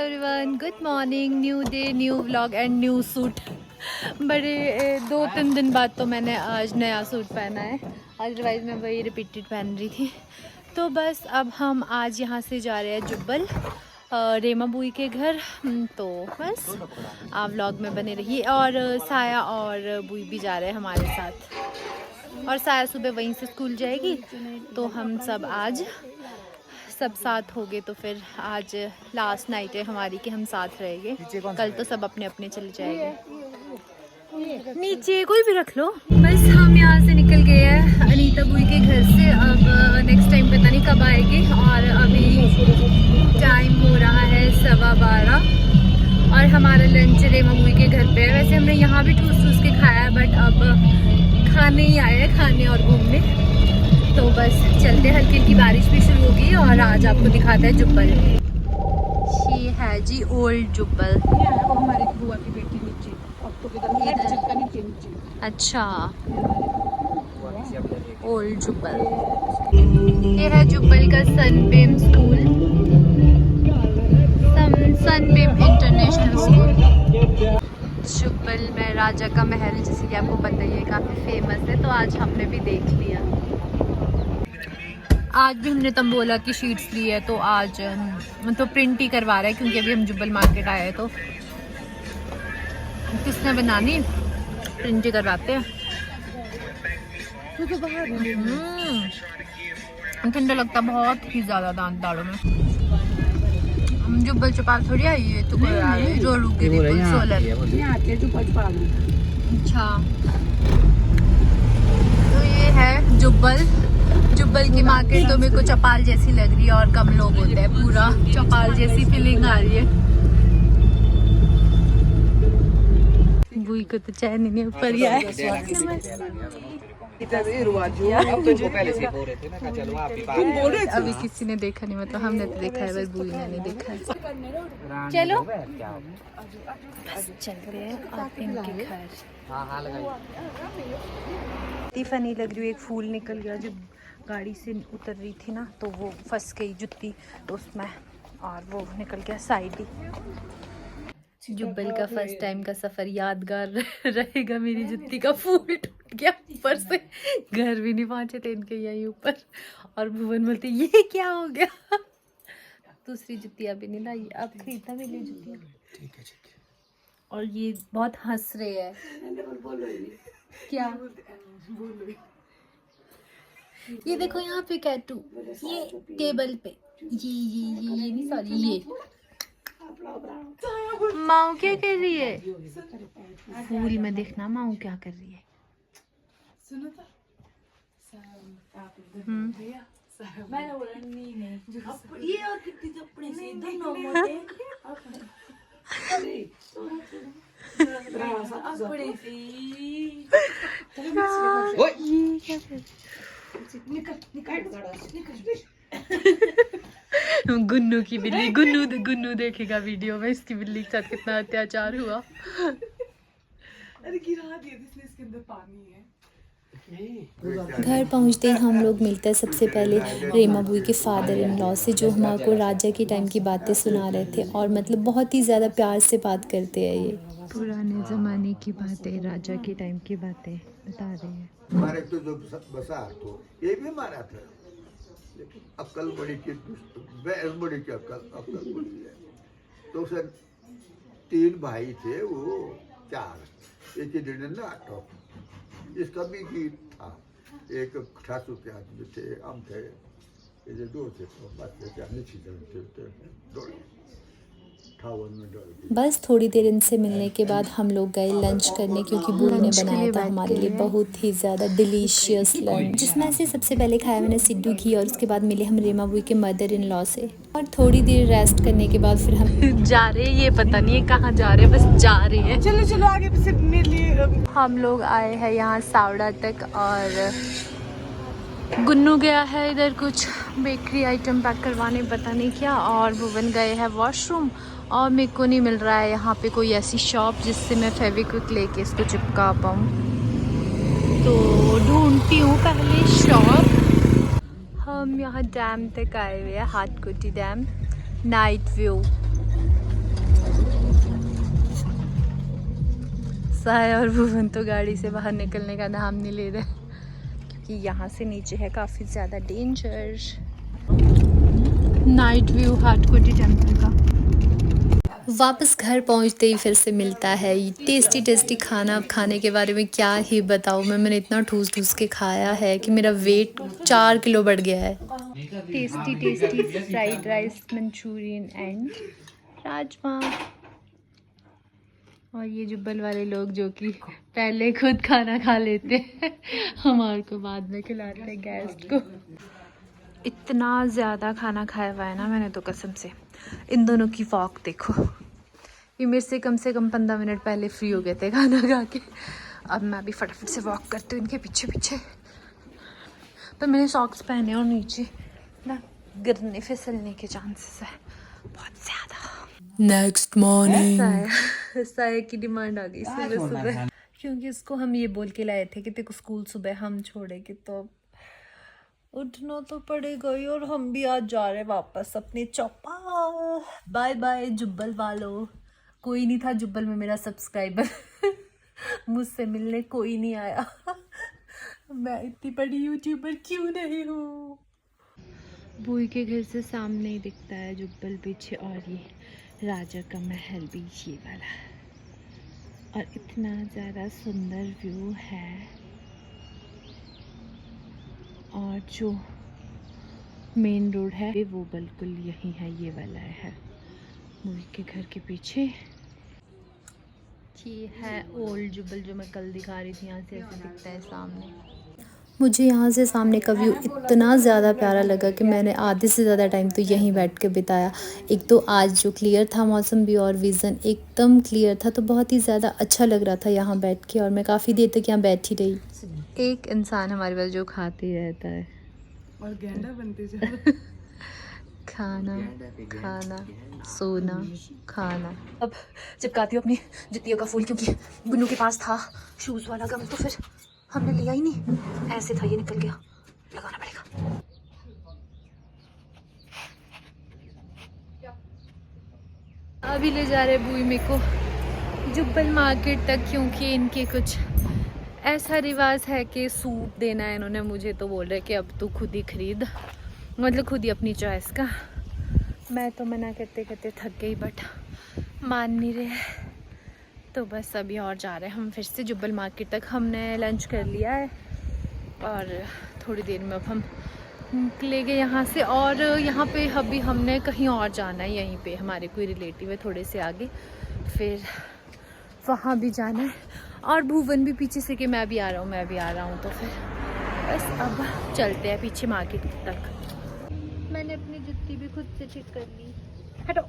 Everyone, good morning. New day, new vlog and new suit. बड़े 2-3 दिन बाद तो मैंने आज नया सूट पहना है, अदरवाइज़ मैं वही रिपीटेड पहन रही थी। तो बस अब हम आज यहाँ से जा रहे हैं जुब्बल, रेमा बुई के घर। तो बस आप व्लॉग में बने रहिए। और साया और बुई भी जा रहे हैं हमारे साथ, और साया सुबह वहीं से स्कूल जाएगी। तो हम सब आज सब साथ हो गए। तो फिर आज लास्ट नाइट है हमारी कि हम साथ रहेंगे, कल तो सब अपने अपने चले जाएंगे। नीचे कोई भी रख लो। बस हम यहाँ से निकल गए हैं अनीता बुई के घर से। अब नेक्स्ट टाइम पता नहीं कब आएगी। और अभी टाइम हो रहा है 12:15 और हमारा लंच रेमा बुई के घर पे है। वैसे हमने यहाँ भी ठूस के खाया है, बट अब खाने ही आए हैं, खाने और घूमने। तो बस चलते, हल्की हल्की बारिश भी शुरू हो गई और आज आपको दिखाते हैं जुब्बल। ये है जी ओल्ड जुब्बल। हमारी बुआ की बेटी नीचे, अब तो नीचे। अच्छा, ओल्ड जुब्बल। ये है जुब्बल का Sunbeam school, Sunbeam international school. Jubbal में राजा का महल, जैसे कि आपको पता ही है, काफ़ी फेमस है। तो आज हमने भी देख लिया। आज भी हमने तंबोला की शीट्स ली है, तो आज तो प्रिंट ही करवा रहे हैं, क्योंकि अभी हम जुब्बल मार्केट आए हैं। तो किसने बनानी, प्रिंट ही करवाते हैं। ठंडा लगता बहुत ही ज़्यादा दांत दाढ़ों में। हम जुब्बल चपाल थोड़ी आई है, तो जो रुके अच्छा। तो ये है जुब्बल की मार्केट। तो मेरे को चपाल जैसी लग रही है और कम लोग होते हैं, पूरा चपाल जैसी फीलिंग आ रही है। बुई को तो चैन नहीं ऊपर ही आया। अभी किसी ने देखा नहीं, मतलब हमने तो देखा है, बस बुई ने नहीं देखा है। चलो बस चलते हैं आप इनके घर। इतनी फनी लग रही है, एक फूल निकल गया जब गाड़ी से उतर रही थी ना, तो वो फंस गई जुत्ती तो उसमें, और वो निकल गया साइड ही। जुब्बल का फर्स्ट टाइम का सफ़र यादगार रहेगा। मेरी जुत्ती का फूल टूट गया ऊपर से, घर भी नहीं पहुंचे थे इनके यहीं ऊपर। और भुवन बोलते ये क्या हो गया। दूसरी जुत्तियाँ भी नहीं लाई, अब खरीदना मिली जुत्तियाँ। ठीक है। और ये बहुत हंस रहे हैं। क्या ये देखो यहाँ पे कैटू, ये टेबल पे, ये नहीं, सॉरी, ये माऊ क्या कर रही है। फूल में देखना माऊ क्या कर रही है। गुन्नू की बिल्ली, गुन्नू देखेगा वीडियो में इसकी बिल्ली के साथ कितना अत्याचार हुआ। अरे गिरा दिया इसके अंदर पानी है। घर पहुंचते ही हम लोग मिलते हैं सबसे पहले रेमा बुई के फादर इन लॉ से, जो हमारे राजा के टाइम की बातें सुना रहे थे। और मतलब बहुत ही ज़्यादा प्यार से बात करते हैं। ये पुराने ज़माने की बातें, राजा के टाइम की बातें बता रहे हैं। हमारे तो जो बसा तो ये भी मारा था, लेकिन अक्ल बड़ी की बड़ी की अक्ल बड़ी है। तो सर 3 भाई थे, वो 4 एक ही दिन ना 8। इसका भी गीत था। एक ठासु के आदमी थे, हम थे, ये 2 थे, तो बात थे। बस थोड़ी देर इनसे मिलने के बाद हम लोग गए लंच करने, क्योंकि बुई ने बनाया था हमारे लिए बहुत ही ज़्यादा डिलीशियस लंच, जिसमें से सबसे पहले खाया मैंने सिड्डू घी। और उसके बाद मिले हम रेमा बुई के मदर इन लॉ से। और थोड़ी देर रेस्ट करने के बाद फिर हम जा रहे हैं, ये पता नहीं है कहाँ जा रहे हैं, बस जा रहे हैं। चलो आगे पीछे मेरे लिए। हम लोग आए हैं यहाँ सावड़ा तक, और गुन्नू गया है इधर कुछ बेकरी आइटम पैक करवाने, पता नहीं क्या। और भुवन गए हैं वॉशरूम। और मेरे को नहीं मिल रहा है यहाँ पे कोई ऐसी शॉप जिससे मैं फेविक्विक लेके इसको चिपका पाऊँ। तो ढूंढती हूँ पहले शॉप। हम यहाँ डैम तक आए हुए हैं, हाटकोटी डैम, नाइट व्यू। गुस्सा है और भुवन तो गाड़ी से बाहर निकलने का नाम नहीं ले रहे क्योंकि यहाँ से नीचे है काफ़ी ज़्यादा danger. Night view Hatkoti temple का। वापस घर पहुंचते ही फिर से मिलता है टेस्टी टेस्टी खाना। अब खाने के बारे में क्या ही बताऊँ मैंने इतना ठूस ठूस के खाया है कि मेरा वेट 4 किलो बढ़ गया है। Tasty tasty fried rice, Manchurian and rajma. और ये जुब्बल वाले लोग जो कि पहले खुद खाना खा लेते हैं, हमारे को बाद में खिलाते हैं गेस्ट को। इतना ज़्यादा खाना खाया हुआ है ना मैंने तो कसम से। इन दोनों की वॉक देखो, ये मेरे से कम 15 मिनट पहले फ्री हो गए थे खाना खा के। अब मैं भी फटाफट से वॉक करती हूँ इनके पीछे पीछे। पर मैंने सॉक्स पहने और नीचे ना गिरने फिसलने के चांसेस है बहुत ज़्यादा। नेक्स्ट मॉर्निंग साया की डिमांड आ गई सुबह सुबह, क्योंकि इसको हम ये बोल के लाए थे कि तेरे को स्कूल सुबह हम छोड़ेंगे तो उठना तो पड़ेगा ही। और हम भी आज जा रहे हैं वापस अपने चौपाल। बाय बाय जुब्बल वालों। कोई नहीं था जुब्बल में मेरा सब्सक्राइबर मुझसे मिलने कोई नहीं आया। मैं इतनी बड़ी यूट्यूबर क्यों नहीं हूँ। बुई के घर से सामने ही दिखता है जुब्बल पीछे, और ये राजा का महल भी ये वाला, और इतना ज़्यादा सुंदर व्यू है। और जो मेन रोड है वो बिल्कुल यही है, ये वाला है मूवी के घर के पीछे। ये है ओल्ड जुब्बल जो मैं कल दिखा रही थी, यहाँ से ऐसे दिखता है सामने। मुझे यहाँ से सामने का व्यू इतना ज़्यादा प्यारा लगा कि मैंने आधे से ज़्यादा टाइम तो यहीं बैठ के बिताया। एक तो आज जो क्लियर था मौसम भी और विज़न एकदम क्लियर था, तो बहुत ही ज़्यादा अच्छा लग रहा था यहाँ बैठ के, और मैं काफ़ी देर तक यहाँ बैठी रही। एक इंसान हमारे पास जो खाते ही रहता है और गैंडा बनते जा। खाना खाना सोना खाना। अब चिपकाती हूँ अपनी जुतियों का फूल, क्योंकि गुन्नू के पास था शूज़ वाला गम, तो फिर हमने लिया ही नहीं। ऐसे था ये निकल गया, लगाना पड़ेगा। अभी ले जा रहे बुई मेरे को जुब्बल मार्केट तक, क्योंकि इनके कुछ ऐसा रिवाज है कि सूट देना है इन्होंने मुझे, तो बोल रहे कि अब तू खुद ही खरीद, मतलब खुद ही अपनी चॉइस का। मैं तो मना करते करते थक गई, बट मान नहीं रहे, तो बस अभी और जा रहे हैं हम फिर से जुब्बल मार्केट तक। हमने लंच कर लिया है और थोड़ी देर में अब हम निकलेंगे यहाँ से। और यहाँ पे अभी हमने कहीं और जाना है, यहीं पे हमारे कोई रिलेटिव है थोड़े से आगे, फिर वहाँ भी जाना है। और भुवन भी पीछे से कि मैं भी आ रहा हूँ, मैं भी आ रहा हूँ, तो फिर बस अब चलते हैं पीछे मार्केट तक। मैंने अपनी जुत्ती भी खुद से ठीक कर ली। हटो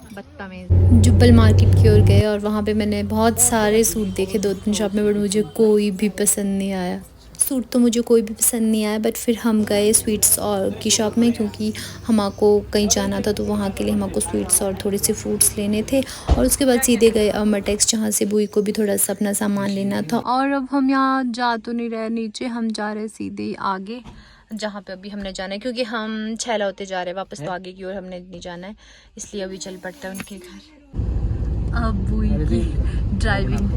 बदतमीज। जुब्बल मार्केट की ओर गए और वहाँ पे मैंने बहुत सारे सूट देखे 2-3 शॉप में, बट मुझे कोई भी पसंद नहीं आया। सूट तो मुझे कोई भी पसंद नहीं आया, बट फिर हम गए स्वीट्स और की शॉप में, क्योंकि हमको कहीं जाना था, तो वहाँ के लिए हमको स्वीट्स और थोड़े से फ्रूट्स लेने थे। और उसके बाद सीधे गए अमरटेक्स, जहाँ से बुई को भी थोड़ा सा अपना सामान लेना था। और अब हम यहाँ जा तो नहीं रहे नीचे, हम जा रहे सीधे ही आगे जहाँ पे अभी हमने जाना है, क्योंकि हम छैला होते जा रहे हैं वापस, तो आगे की ओर हमने नहीं जाना है, इसलिए अभी चल पड़ता है उनके घर। अब बुई की ड्राइविंग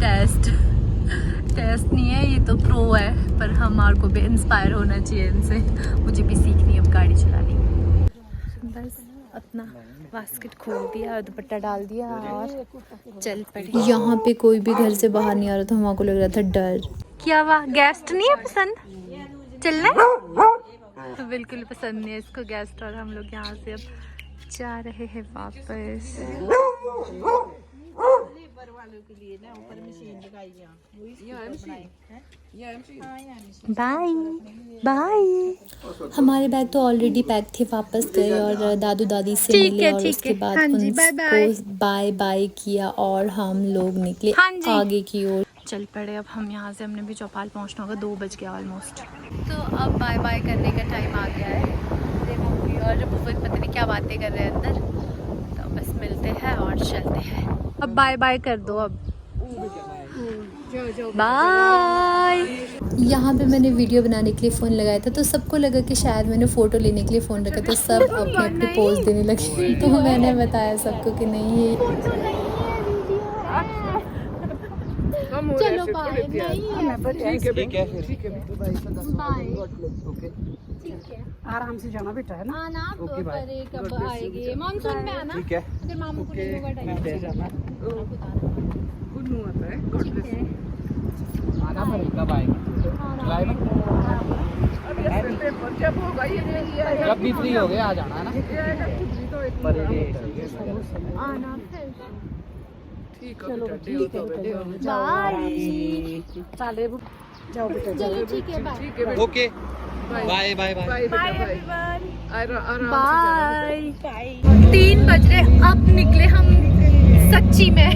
टेस्ट नहीं है, ये तो प्रो है, पर हमारे को भी इंस्पायर होना चाहिए इनसे। मुझे भी सीखनी है अब गाड़ी चलानी। बस अपना बास्केट खोल दिया और दुपट्टा डाल दिया और चल पड़े। यहाँ पे कोई भी घर से बाहर नहीं आ रहा था, हमको लग रहा था डर। क्या वाह, गेस्ट नहीं है पसंद चलना? तो बिल्कुल पसंद नहीं है इसको गेस्ट। और हम लोग यहाँ से अब जा रहे हैं वापस। Bye bye. हमारे बैग तो ऑलरेडी पैक थे, वापस गए और दादू दादी से ठीक मिले है, और ठीक उसके है। बाद हाँ जी, बाय बाय। उनको बाय बाय किया और हम लोग निकले हाँ जी। आगे की ओर। चल पड़े अब हम यहाँ से। हमने भी चौपाल पहुँचना होगा, 2 बज गया ऑलमोस्ट। तो अब बाय बाय करने का टाइम आ गया है। और भुवन पता नहीं क्या बातें कर रहे हैं अंदर, तो बस मिलते हैं और चलते हैं। अब बाय बाय कर दो अब। बाय। यहाँ पे मैंने वीडियो बनाने के लिए फ़ोन लगाया था, तो सबको लगा कि शायद मैंने फ़ोटो लेने के लिए फ़ोन रखा था। सब अपने अपने पोज देने लगे, तो मैंने बताया सबको कि नहीं, ये हम चलो बाय। नहीं ठीक है फिर बाय। ठीक है आराम से जाना बेटा है ना। आना आप अरे कब आएगी मानसून में आना। ठीक है फिर मामू को ले लूंगा टाइम। गुड न्यू आता है गॉड ब्लेस यू। आना पड़ेगा कब आएगा अब ये पेपर जब होगा ये जब भी फ्री हो गए आ जाना है ना पर आना फिर। ठीक है बेटा बाय। चले जाओ बेटा चलो ठीक है बाय। ठीक है बेटा okay bye bye bye bye everyone आराम बाय। 3 बज रहे अब निकले हम सच्ची में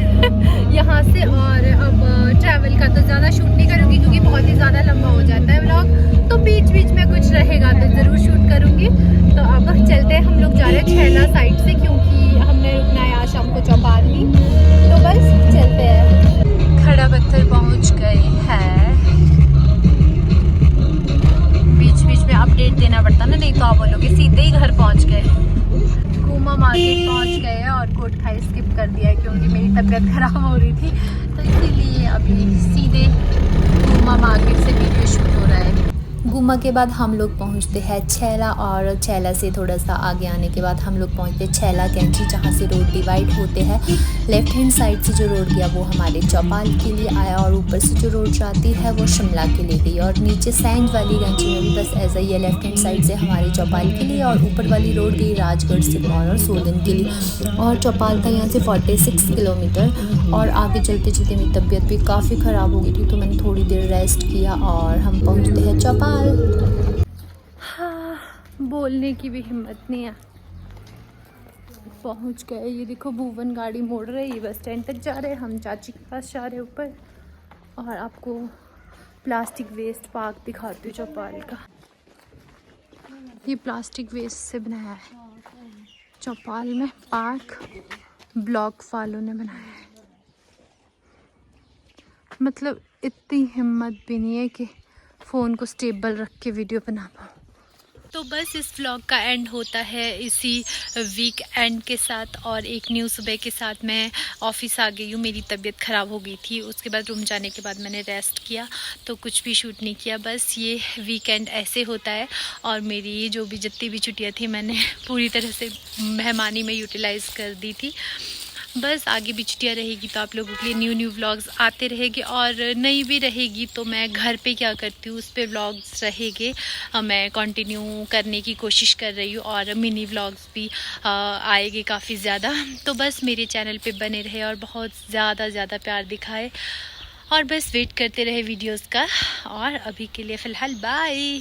यहाँ से। और अब ट्रैवल का तो ज़्यादा शूट नहीं करूँगी क्योंकि बहुत ही ज़्यादा लंबा हो जाता है व्लॉग। तो बीच बीच में कुछ रहेगा तो ज़रूर शूट करूँगी। तो अब चलते हैं हम लोग जा रहे हैं छैला साइड से क्योंकि हमने रुकना है आज शाम को चौपाल भी। तो बस चलते हैं। खड़ा पत्थर पहुँच गए हैं। बीच बीच में अपडेट देना पड़ता ना नहीं तो आप बोलोगे सीधे ही घर पहुँच गए। गुमा मार्केट पहुंच गए हैं और कोट खाई स्किप कर दिया है क्योंकि मेरी तबीयत खराब हो रही थी। तो इसीलिए अभी सीधे गुमा मार्केट से वीडियो शूट हो रहा है। गुमा के बाद हम लोग पहुंचते हैं छैला और छैला से थोड़ा सा आगे आने के बाद हम लोग पहुंचते हैं छैला कैंची जहां से रोड डिवाइड होते हैं। लेफ्ट हैंड साइड से जो रोड गया वो हमारे चौपाल के लिए आया और ऊपर से जो रोड जाती है वो शिमला के लिए गई। और नीचे सैंज वाली कैंची में भी बस ऐसा ही है, लेफ्ट हैंड साइड से हमारे चौपाल के लिए और ऊपर वाली रोड गई राजगढ़ सिरमौर और सोलन के लिए। और चौपाल था यहाँ से 46 किलोमीटर। और आगे चलते चलते मेरी तबीयत भी काफ़ी ख़राब हो गई थी तो मैंने थोड़ी देर रेस्ट किया और हम पहुँचते हैं चौपाल। हाँ, बोलने की भी हिम्मत नहीं है। पहुंच गए। ये देखो भुवन गाड़ी मोड़ रही है। बस स्टैंड तक जा रहे हैं हम। चाची के पास जा रहे हैं ऊपर। और आपको प्लास्टिक वेस्ट पार्क दिखाती हूँ चौपाल का। ये प्लास्टिक वेस्ट से बनाया है चौपाल में पार्क। ब्लॉक वालों ने बनाया है। मतलब इतनी हिम्मत भी नहीं है कि फ़ोन को स्टेबल रख के वीडियो बना पाऊँ। तो बस इस व्लॉग का एंड होता है इसी वीक एंड के साथ और एक न्यू सुबह के साथ। मैं ऑफिस आ गई हूँ। मेरी तबीयत ख़राब हो गई थी। उसके बाद रूम जाने के बाद मैंने रेस्ट किया तो कुछ भी शूट नहीं किया। बस ये वीकेंड ऐसे होता है। और मेरी जो भी जितनी भी छुट्टियाँ थी मैंने पूरी तरह से मेहमानी में यूटिलाइज़ कर दी थी। बस आगे भी छुट्टियाँ रहेगी तो आप लोगों के लिए न्यू व्लॉग्स आते रहेंगे। और नहीं भी रहेगी तो मैं घर पे क्या करती हूँ उस पर व्लॉग्स रहेंगे। मैं कंटिन्यू करने की कोशिश कर रही हूँ और मिनी व्लॉग्स भी आएंगे काफ़ी ज़्यादा। तो बस मेरे चैनल पे बने रहे और बहुत ज़्यादा प्यार दिखाए और बस वेट करते रहे वीडियोज़ का। और अभी के लिए फ़िलहाल बाय।